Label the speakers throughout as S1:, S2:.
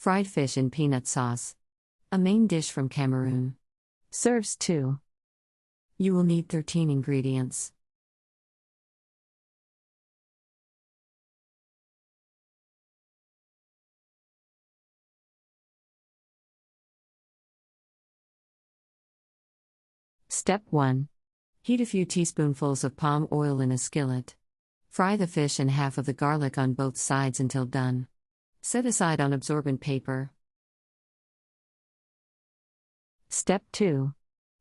S1: Fried fish in peanut sauce. A main dish from Cameroon. Serves 2. You will need 13 ingredients. Step 1. Heat a few teaspoonfuls of palm oil in a skillet. Fry the fish and half of the garlic on both sides until done. Set aside on absorbent paper. Step 2.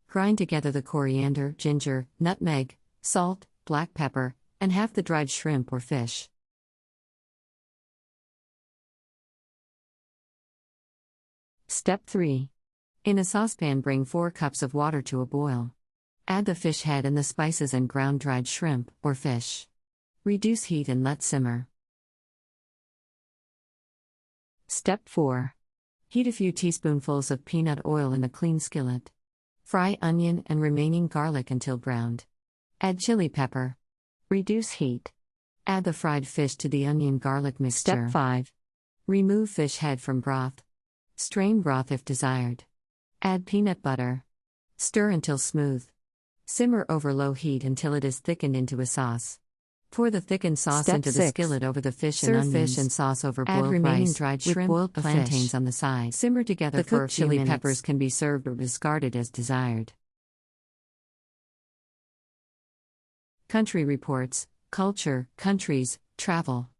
S1: Grind together the coriander, ginger, nutmeg, salt, black pepper, and half the dried shrimp or fish. Step 3. In a saucepan, bring 4 cups of water to a boil. Add the fish head and the spices and ground dried shrimp or fish. Reduce heat and let simmer. Step 4. Heat a few teaspoonfuls of peanut oil in a clean skillet. Fry onion and remaining garlic until browned. Add chili pepper. Reduce heat. Add the fried fish to the onion garlic mixture. Step 5. Remove fish head from broth. Strain broth if desired. Add peanut butter. Stir until smooth. Simmer over low heat until it is thickened into a sauce. Pour the thickened sauce into the skillet over the fish and onions. Serve fish and sauce over boiled rice. Add remaining dried shrimp with boiled plantains on the side. Simmer together for a few minutes. The cooked chili peppers can be served or discarded as desired. Country Reports, Culture, Countries, Travel.